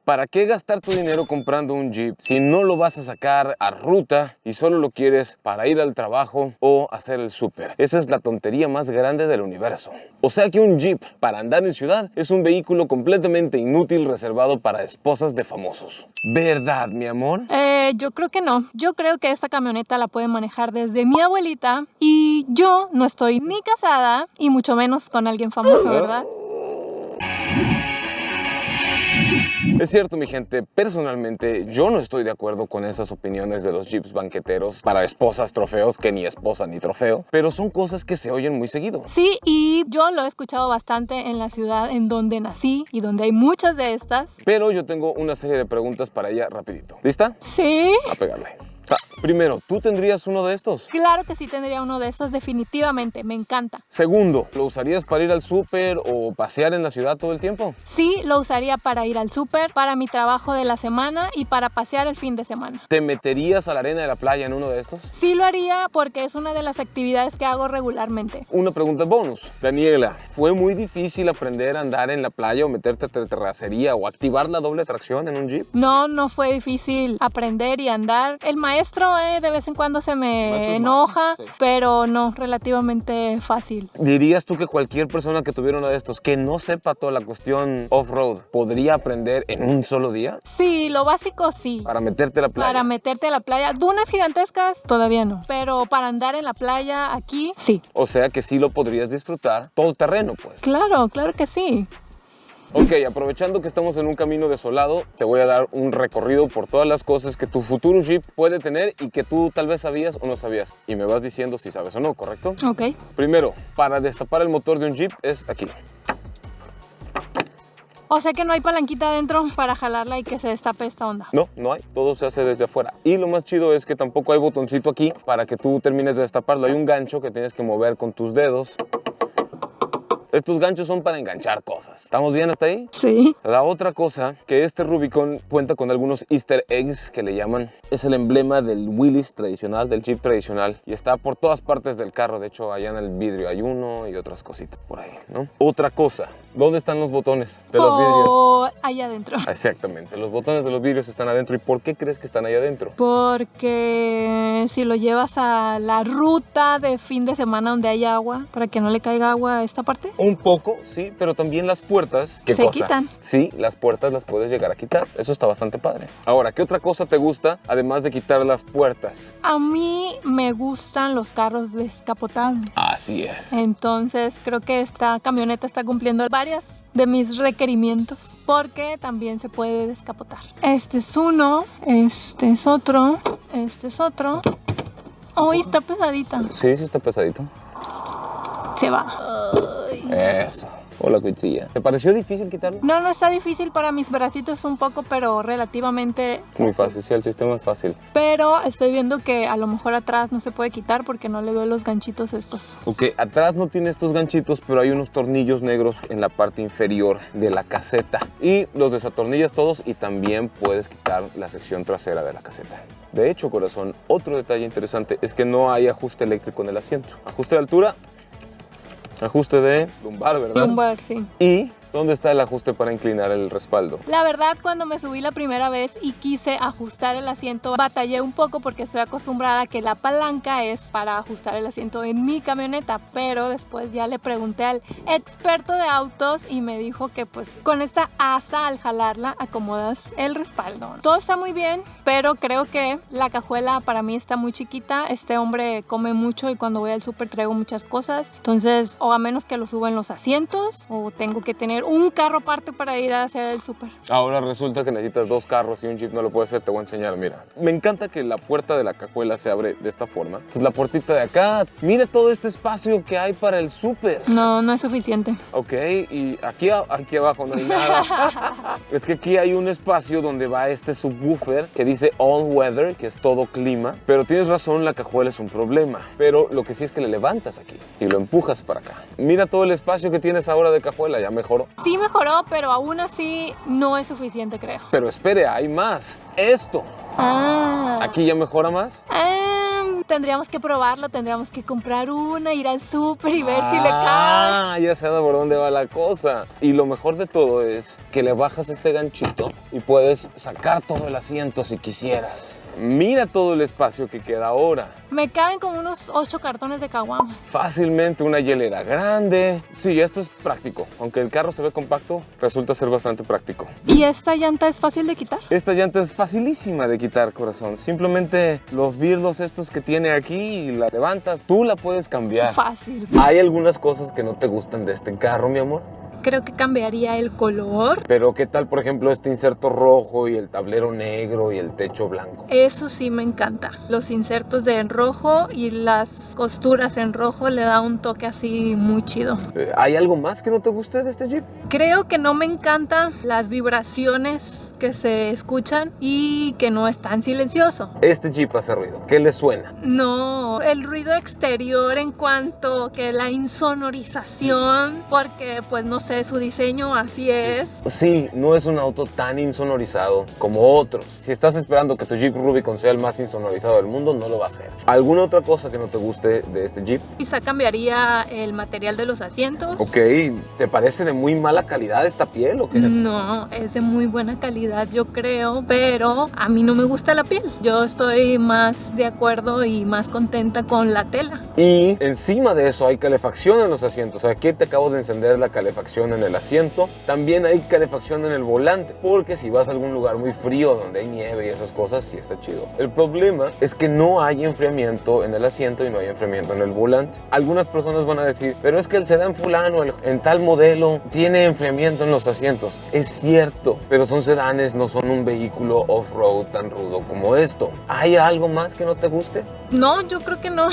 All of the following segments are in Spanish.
¿Para qué gastar tu dinero comprando un Jeep si no lo vas a sacar a ruta y solo lo quieres para ir al trabajo o hacer el súper? Esa es la tontería más grande del universo. O sea que un Jeep para andar en ciudad es un vehículo completamente inútil reservado para esposas de famosos. ¿Verdad, mi amor? Yo creo que no. Yo creo que esta camioneta la puede manejar desde mi abuelita y yo no estoy ni casada y mucho menos con alguien famoso, ¿verdad? Es cierto, mi gente, personalmente yo no estoy de acuerdo con esas opiniones de los Jeeps banqueteros para esposas trofeos, que ni esposa ni trofeo, pero son cosas que se oyen muy seguido. Sí, y yo lo he escuchado bastante en la ciudad en donde nací y donde hay muchas de estas. Pero yo tengo una serie de preguntas para ella rapidito. ¿Lista? Sí. A pegarle. Primero, ¿tú tendrías uno de estos? Claro que sí tendría uno de estos, definitivamente, me encanta. Segundo, ¿lo usarías para ir al súper o pasear en la ciudad todo el tiempo? Sí, lo usaría para ir al súper, para mi trabajo de la semana y para pasear el fin de semana. ¿Te meterías a la arena de la playa en uno de estos? Sí lo haría porque es una de las actividades que hago regularmente. Una pregunta bonus. Daniela, ¿fue muy difícil aprender a andar en la playa o meterte a terracería o activar la doble tracción en un Jeep? No, no fue difícil aprender y andar. El maestro de vez en cuando se me enoja, sí, pero no, relativamente fácil. ¿Dirías tú que cualquier persona que tuviera uno de estos que no sepa toda la cuestión off-road podría aprender en un solo día? Sí, lo básico sí. Para meterte a la playa. Para meterte a la playa. Dunas gigantescas todavía no, pero para andar en la playa aquí sí. O sea que sí lo podrías disfrutar todo terreno, pues. Claro, claro que sí. Ok, aprovechando que estamos en un camino desolado, te voy a dar un recorrido por todas las cosas que tu futuro Jeep puede tener y que tú tal vez sabías o no sabías. Y me vas diciendo si sabes o no, ¿correcto? Ok. Primero, para destapar el motor de un Jeep es aquí. O sea que no hay palanquita adentro para jalarla y que se destape esta onda. No, no hay. Todo se hace desde afuera. Y lo más chido es que tampoco hay botoncito aquí para que tú termines de destaparlo. Hay un gancho que tienes que mover con tus dedos. Estos ganchos son para enganchar cosas. ¿Estamos bien hasta ahí? Sí. La otra cosa, que este Rubicon cuenta con algunos easter eggs que le llaman. Es el emblema del Willys tradicional, del Jeep tradicional. Y está por todas partes del carro. De hecho, allá en el vidrio hay uno y otras cositas por ahí, ¿no? Otra cosa, ¿dónde están los botones de los vidrios? Allá adentro. Exactamente, los botones de los vidrios están adentro. ¿Y por qué crees que están ahí adentro? Porque si lo llevas a la ruta de fin de semana donde hay agua, para que no le caiga agua a esta parte. Un poco, sí, pero también las puertas. ¿Qué se cosa? Quitan. Sí, las puertas las puedes llegar a quitar. Eso está bastante padre. Ahora, ¿qué otra cosa te gusta además de quitar las puertas? A mí me gustan los carros descapotables. Así es. Entonces creo que esta camioneta está cumpliendo varias de mis requerimientos porque también se puede descapotar. Este es uno, este es otro, este es otro. Uy, está pesadita. Sí, sí está pesadito. Se va. Eso. Hola, cuchilla. ¿Te pareció difícil quitarlo? No, no está difícil para mis bracitos un poco, pero relativamente muy fácil. Sí, el sistema es fácil. Pero estoy viendo que a lo mejor atrás no se puede quitar porque no le veo los ganchitos estos. Ok, atrás no tiene estos ganchitos, pero hay unos tornillos negros en la parte inferior de la caseta. Y los desatornillas todos y también puedes quitar la sección trasera de la caseta. De hecho, corazón, otro detalle interesante es que no hay ajuste eléctrico en el asiento. Ajuste de altura, ajuste de lumbar, ¿verdad? Lumbar, sí. Y ¿dónde está el ajuste para inclinar el respaldo? La verdad, cuando me subí la primera vez y quise ajustar el asiento, batallé un poco porque estoy acostumbrada a que la palanca es para ajustar el asiento en mi camioneta, pero después ya le pregunté al experto de autos y me dijo que pues con esta asa al jalarla acomodas el respaldo. Todo está muy bien, pero creo que la cajuela para mí está muy chiquita. Este hombre come mucho y cuando voy al súper traigo muchas cosas, entonces o a menos que lo suba en los asientos o tengo que tener un carro aparte para ir a hacer el súper. Ahora resulta que necesitas dos carros y un Jeep no lo puede hacer. Te voy a enseñar, mira. Me encanta que la puerta de la cajuela se abre de esta forma. Esta es la puertita de acá. Mira todo este espacio que hay para el súper. No, no es suficiente. Ok, y aquí abajo no hay nada. Es que aquí hay un espacio donde va este subwoofer que dice all weather, que es todo clima. Pero tienes razón, la cajuela es un problema. Pero lo que sí es que le levantas aquí y lo empujas para acá. Mira todo el espacio que tienes ahora de cajuela, ya mejoró. Sí mejoró, pero aún así no es suficiente, creo. Pero espere, hay más. Esto. Ah. ¿Aquí ya mejora más? Tendríamos que probarlo, tendríamos que comprar una, ir al súper y ver si le cabe. Ah, ya sé por dónde va la cosa. Y lo mejor de todo es que le bajas este ganchito y puedes sacar todo el asiento si quisieras. Mira todo el espacio que queda ahora. Me caben como unos 8 cartones de caguama. Fácilmente una hielera grande. Sí, esto es práctico. Aunque el carro se ve compacto, resulta ser bastante práctico. ¿Y esta llanta es fácil de quitar? Esta llanta es facilísima de quitar, corazón. Simplemente los birlos estos que tiene aquí y la levantas, tú la puedes cambiar. Fácil. Hay algunas cosas que no te gustan de este carro, mi amor. Creo que cambiaría el color. Pero ¿qué tal, por ejemplo, este inserto rojo y el tablero negro y el techo blanco? Eso sí me encanta. Los insertos de en rojo y las costuras en rojo le da un toque así muy chido. ¿Hay algo más que no te guste de este Jeep? Creo que no me encantan las vibraciones que se escuchan y que no es tan silencioso. Este Jeep hace ruido. ¿Qué le suena? No, el ruido exterior en cuanto que la insonorización, porque pues no sé, su diseño así es. Sí, no es un auto tan insonorizado como otros. Si estás esperando que tu Jeep Rubicon sea el más insonorizado del mundo, no lo va a ser. ¿Alguna otra cosa que no te guste de este Jeep? Quizá cambiaría el material de los asientos. Ok, ¿te parece de muy mala calidad esta piel o qué? No, es de muy buena calidad yo creo, pero a mí no me gusta la piel. Yo estoy más de acuerdo y más contenta con la tela. Y encima de eso hay calefacción en los asientos. Aquí te acabo de encender la calefacción en el asiento. También hay calefacción en el volante, porque si vas a algún lugar muy frío donde hay nieve y esas cosas, sí está chido. El problema es que no hay enfriamiento en el asiento y no hay enfriamiento en el volante. Algunas personas van a decir, pero es que el sedán fulano en tal modelo tiene enfriamiento en los asientos. Es cierto, pero son sedanes, no son un vehículo off-road tan rudo como esto. ¿Hay algo más que no te guste? No, yo creo que no.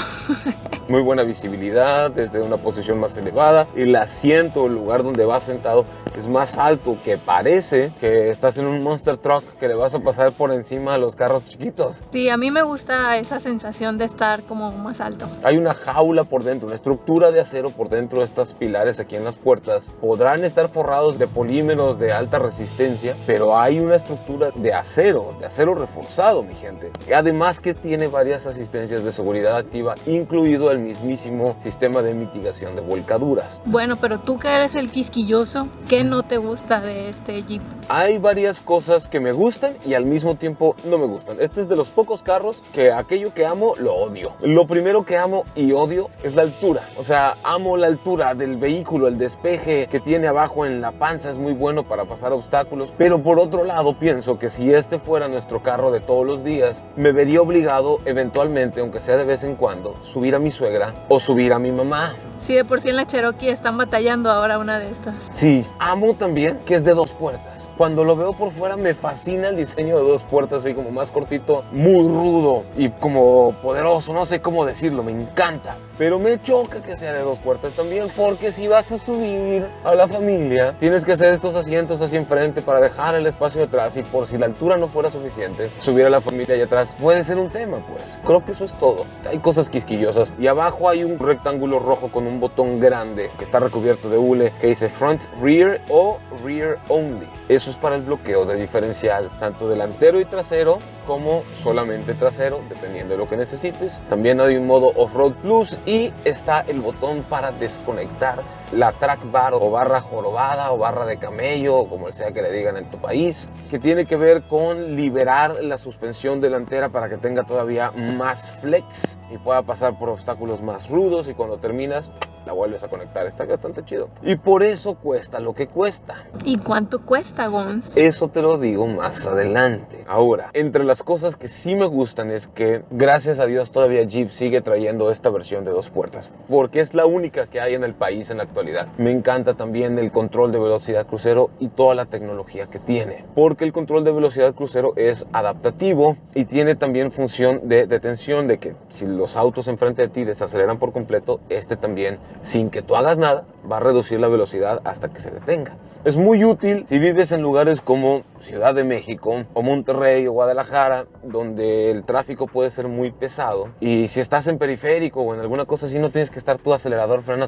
Muy buena visibilidad desde una posición más elevada. El asiento, el lugar donde vas sentado, es más alto, que parece que estás en un monster truck que le vas a pasar por encima a los carros chiquitos. Sí, a mí me gusta esa sensación de estar como más alto. Hay una jaula por dentro, una estructura de acero por dentro de estos pilares aquí en las puertas. Podrán estar forrados de polímeros de alta resistencia, pero hay una estructura de acero reforzado, mi gente. Además que tiene varias asistencias de seguridad activa, incluido el mismísimo sistema de mitigación de volcaduras. Bueno, pero tú que eres el quisquilloso, ¿qué no te gusta de este Jeep? Hay varias cosas que me gustan y al mismo tiempo no me gustan. Este es de los pocos carros que aquello que amo lo odio. Lo primero que amo y odio es la altura. O sea, amo la altura del vehículo, el despeje que tiene abajo en la panza es muy bueno para pasar obstáculos. Pero por otro lado pienso que si este fuera nuestro carro de todos los días, me vería obligado eventualmente, aunque sea de vez en cuando, subir a mi suegra o subir a mi mamá. Sí, de por sí en la Cherokee están batallando ahora una de estas. Sí, amo también que es de 2 puertas. Cuando lo veo por fuera me fascina el diseño de 2 puertas, así como más cortito, muy rudo y como poderoso, no sé cómo decirlo, me encanta. Pero me choca que sea de 2 puertas también, porque si vas a subir a la familia, tienes que hacer estos asientos hacia enfrente para dejar el espacio atrás, y por si la altura no fuera suficiente, subir a la familia allá atrás puede ser un tema, pues. Creo que eso es todo. Hay cosas quisquillosas y abajo hay un rectángulo rojo con un botón grande que está recubierto de hule que dice Front Rear o Rear Only. Eso es para el bloqueo de diferencial, tanto delantero y trasero como solamente trasero, dependiendo de lo que necesites. También hay un modo Off-Road Plus y está el botón para desconectar la track bar o barra jorobada o barra de camello, o como sea que le digan en tu país, que tiene que ver con liberar la suspensión delantera para que tenga todavía más flex y pueda pasar por obstáculos más rudos, y cuando terminas la vuelves a conectar. Está bastante chido y por eso cuesta lo que cuesta. ¿Y cuánto cuesta, Gons? Eso te lo digo más adelante. Ahora, entre las cosas que sí me gustan es que gracias a Dios todavía Jeep sigue trayendo esta versión de 2 puertas, porque es la única que hay en el país en la actualidad. Me encanta también el control de velocidad crucero y toda la tecnología que tiene, porque el control de velocidad crucero es adaptativo y tiene también función de detención, de que si los autos enfrente de ti desaceleran por completo, este también, sin que tú hagas nada, va a reducir la velocidad hasta que se detenga. Es muy útil si vives en lugares como Ciudad de México o Monterrey o Guadalajara, donde el tráfico puede ser muy pesado. Y si estás en periférico o en alguna cosa así, no tienes que estar tú acelerador, freno.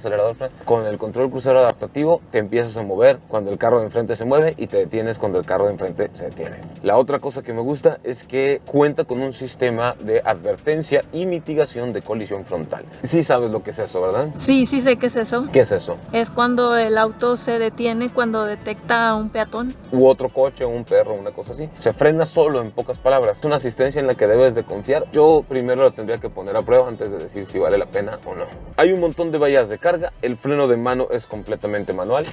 Con el control crucero adaptativo te empiezas a mover cuando el carro de enfrente se mueve y te detienes cuando el carro de enfrente se detiene. La otra cosa que me gusta es que cuenta con un sistema de advertencia y mitigación de colisión frontal. Sí sabes lo que es eso, ¿verdad? Sí, sí sé qué es eso. ¿Qué es eso? Es cuando el auto se detiene cuando detecta a un peatón. U otro coche, un perro, una cosa así. Se frena solo, en pocas palabras. Es una asistencia en la que debes de confiar. Yo primero lo tendría que poner a prueba antes de decir si vale la pena o no. Hay un montón de vallas de carga. El freno de mano es completamente manual,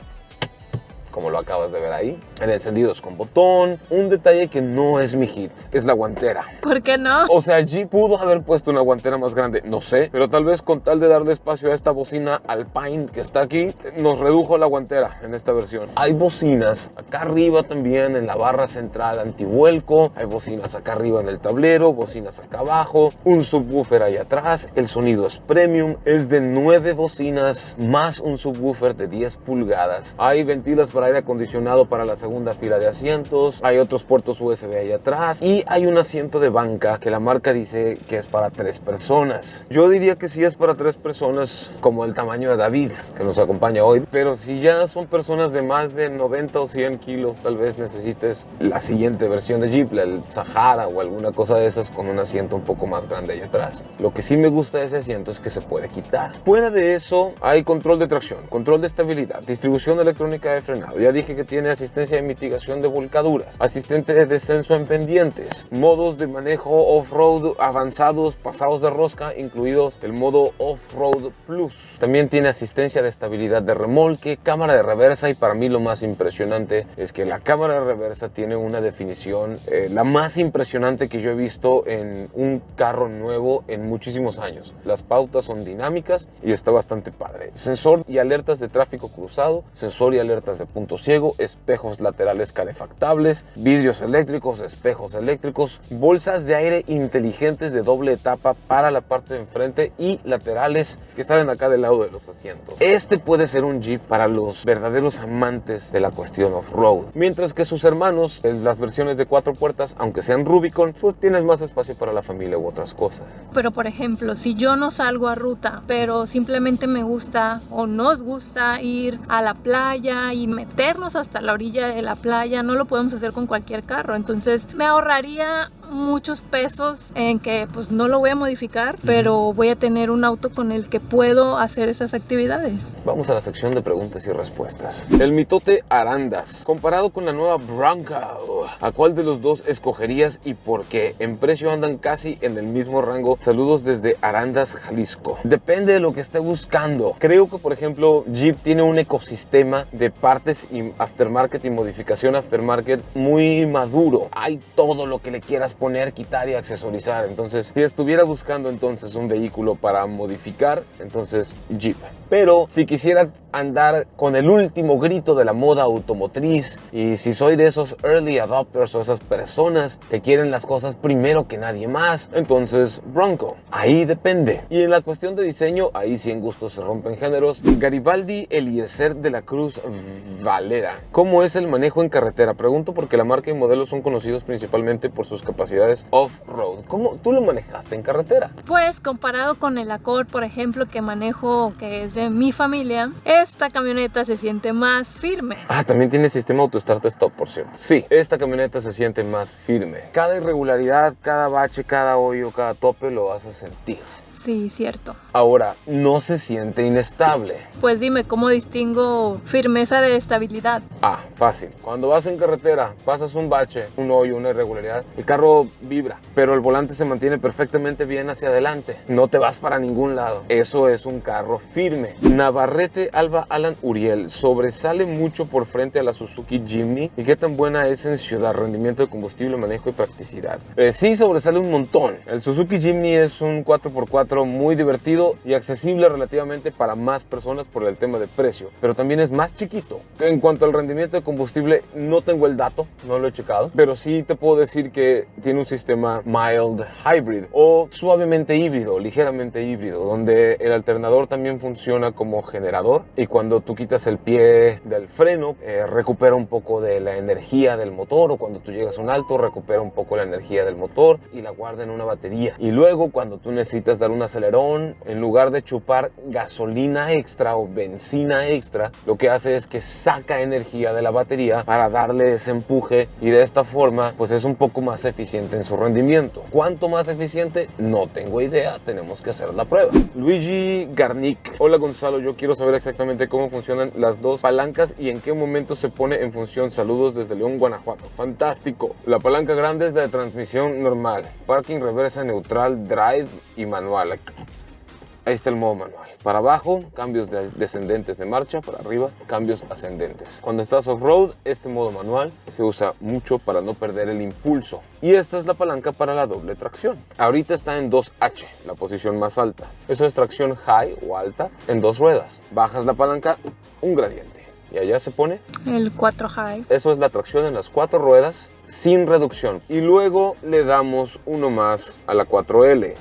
como lo acabas de ver ahí. El encendido es con botón. Un detalle que no es mi hit es la guantera. ¿Por qué no? O sea, Jeep pudo haber puesto una guantera más grande, no sé, pero tal vez con tal de darle espacio a esta bocina Alpine que está aquí, nos redujo la guantera en esta versión. Hay bocinas acá arriba también en la barra central antivuelco, hay bocinas acá arriba en el tablero, bocinas acá abajo, un subwoofer ahí atrás, el sonido es premium, es de 9 bocinas más un subwoofer de 10 pulgadas. Hay ventilas para aire acondicionado para la segunda fila de asientos, hay otros puertos USB ahí atrás y hay un asiento de banca que la marca dice que es para 3 personas. Yo diría que sí es para 3 personas, como el tamaño de David que nos acompaña hoy, pero si ya son personas de más de 90 o 100 kilos, tal vez necesites la siguiente versión de Jeep, el Sahara o alguna cosa de esas con un asiento un poco más grande ahí atrás. Lo que sí me gusta de ese asiento es que se puede quitar. Fuera de eso hay control de tracción, control de estabilidad, distribución electrónica de frenado. Ya dije que tiene asistencia de mitigación de volcaduras, asistente de descenso en pendientes, modos de manejo off-road avanzados, pasados de rosca, incluidos el modo Off-Road Plus. También tiene asistencia de estabilidad de remolque, cámara de reversa y para mí lo más impresionante es que la cámara de reversa tiene una definición, la más impresionante que yo he visto en un carro nuevo en muchísimos años. Las pautas son dinámicas y está bastante padre. Sensor y alertas de tráfico cruzado, sensor y alertas de punto ciego, espejos laterales calefactables, vidrios eléctricos, espejos eléctricos, bolsas de aire inteligentes de doble etapa para la parte de enfrente y laterales que salen acá del lado de los asientos. Este puede ser un Jeep para los verdaderos amantes de la cuestión off-road, mientras que sus hermanos, las versiones de 4 puertas, aunque sean Rubicon, pues tienes más espacio para la familia u otras cosas. Pero por ejemplo, si yo no salgo a ruta, pero simplemente me gusta o nos gusta ir a la playa y meternos hasta la orilla de la playa, no lo podemos hacer con cualquier carro. Entonces me ahorraría muchos pesos en que pues no lo voy a modificar, pero voy a tener un auto con el que puedo hacer esas actividades. Vamos a la sección de preguntas y respuestas. El mitote Arandas, comparado con la nueva Bronco, ¿a cuál de los dos escogerías y por qué? En precio andan casi en el mismo rango. Saludos desde Arandas, Jalisco. Depende de lo que esté buscando. Creo que, por ejemplo, Jeep tiene un ecosistema de partes y aftermarket y modificación aftermarket muy maduro. Hay todo lo que le quieras poner, quitar y accesorizar. Entonces, si estuviera buscando entonces un vehículo para modificar, entonces Jeep. Pero si quisiera andar con el último grito de la moda automotriz y si soy de esos early adopters o esas personas que quieren las cosas primero que nadie más, entonces Bronco. Ahí depende. Y en la cuestión de diseño, ahí sí en gustos se rompen géneros. Garibaldi Eliezer de la Cruz Valera. ¿Cómo es el manejo en carretera? Pregunto porque la marca y modelo son conocidos principalmente por sus capacidades off-road. ¿Cómo tú lo manejaste en carretera? Pues comparado con el Accord, por ejemplo, que manejo, que es de mi familia, esta camioneta se siente más firme. Ah, también tiene sistema auto start stop, por cierto. Sí, esta camioneta se siente más firme. Cada irregularidad, cada bache, cada hoyo, cada tope lo vas a sentir. Sí, cierto. Ahora, no se siente inestable. Pues dime, ¿cómo distingo firmeza de estabilidad? Ah, fácil. Cuando vas en carretera, pasas un bache, un hoyo, una irregularidad, el carro vibra, pero el volante se mantiene perfectamente bien hacia adelante. No te vas para ningún lado. Eso es un carro firme. Navarrete Alba Alan Uriel sobresale mucho por frente a la Suzuki Jimny. ¿Y qué tan buena es en ciudad? Rendimiento de combustible, manejo y practicidad. Sí, sobresale un montón. El Suzuki Jimny es un 4x4 encuentro muy divertido y accesible relativamente para más personas por el tema de precio, pero también es más chiquito. En cuanto al rendimiento de combustible, no tengo el dato, no lo he checado, pero sí te puedo decir que tiene un sistema mild hybrid o suavemente híbrido, ligeramente híbrido, donde el alternador también funciona como generador y cuando tú quitas el pie del freno, recupera un poco de la energía del motor, o cuando tú llegas a un alto, recupera un poco la energía del motor y la guarda en una batería. Y luego cuando tú necesitas dar un acelerón, en lugar de chupar gasolina extra o benzina extra, lo que hace es que saca energía de la batería para darle ese empuje y de esta forma pues es un poco más eficiente en su rendimiento. ¿Cuánto más eficiente? No tengo idea, tenemos que hacer la prueba. Luigi Garnick: hola Gonzalo, yo quiero saber exactamente cómo funcionan las dos palancas y en qué momento se pone en función. Saludos desde León, Guanajuato. Fantástico. La palanca grande es de transmisión normal, parking, reversa, neutral, drive y manual. Ahí está el modo manual. Para abajo, cambios descendentes de marcha. Para arriba, cambios ascendentes. Cuando estás off-road, este modo manual se usa mucho para no perder el impulso. Y esta es la palanca para la doble tracción. Ahorita está en 2H, la posición más alta. Eso es tracción high o alta en 2 ruedas. Bajas la palanca, un gradiente. Y allá se pone el 4 high. Eso es la tracción en las 4 ruedas sin reducción. Y luego le damos uno más a la 4L.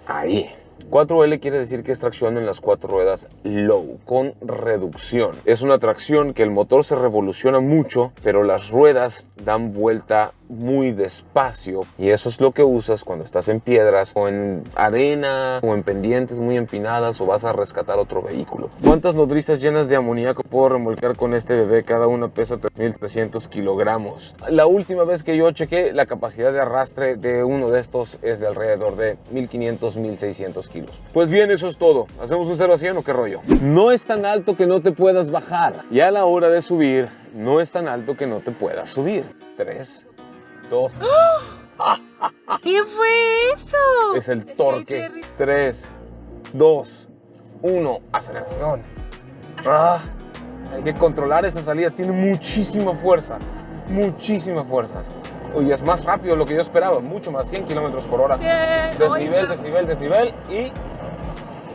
Ahí. 4L quiere decir que es tracción en las 4 ruedas low, con reducción. Es una tracción que el motor se revoluciona mucho, pero las ruedas dan vuelta muy despacio y eso es lo que usas cuando estás en piedras o en arena o en pendientes muy empinadas o vas a rescatar otro vehículo. ¿Cuántas nodrizas llenas de amoníaco puedo remolcar con este bebé? Cada una pesa 3.300 kilogramos. La última vez que yo chequé, la capacidad de arrastre de uno de estos es de alrededor de 1.500-1.600 kilos. Pues bien, eso es todo. ¿Hacemos un 0 a 100 o qué rollo? No es tan alto que no te puedas bajar y a la hora de subir no es tan alto que no te puedas subir. 3, 2. ¿Qué fue eso? Es el torque. 3, 2, 1. Aceleración. Hay que controlar esa salida. Tiene muchísima fuerza. Muchísima fuerza. Uy, es más rápido de lo que yo esperaba. Mucho más, 100 kilómetros por hora. Desnivel, desnivel, desnivel. Y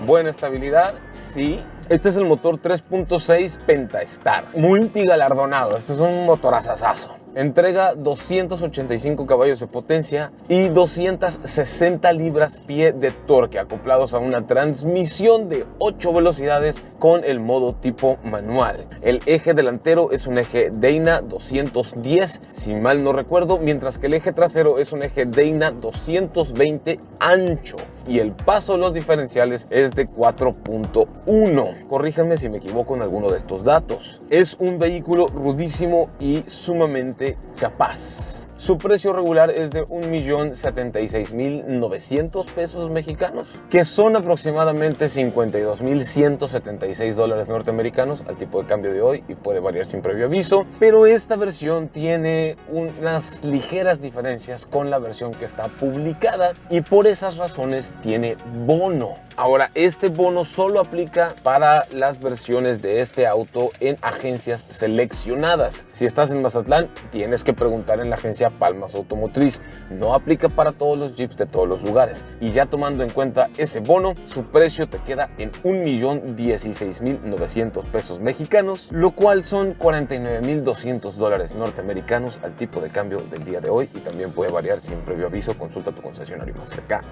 buena estabilidad. Sí. Este es el motor 3.6 Pentastar. Multigalardonado. Este es un motorazazazo. Entrega 285 caballos de potencia y 260 libras-pie de torque acoplados a una transmisión de 8 velocidades con el modo tipo manual. El eje delantero es un eje Dana 210, si mal no recuerdo, mientras que el eje trasero es un eje Dana 220 ancho y el paso de los diferenciales es de 4.1. Corríjanme si me equivoco en alguno de estos datos. Es un vehículo rudísimo y sumamente capaz. Su precio regular es de 1.076.900 pesos mexicanos, que son aproximadamente 52.176 dólares norteamericanos al tipo de cambio de hoy y puede variar sin previo aviso, pero esta versión tiene unas ligeras diferencias con la versión que está publicada y por esas razones tiene bono. Ahora, este bono solo aplica para las versiones de este auto en agencias seleccionadas. Si estás en Mazatlán, tienes que preguntar en la agencia Palmas Automotriz. No aplica para todos los Jeeps de todos los lugares. Y ya tomando en cuenta ese bono, su precio te queda en 1.016.900 pesos mexicanos, lo cual son 49.200 dólares norteamericanos al tipo de cambio del día de hoy y también puede variar sin previo aviso. Consulta a tu concesionario más cercano.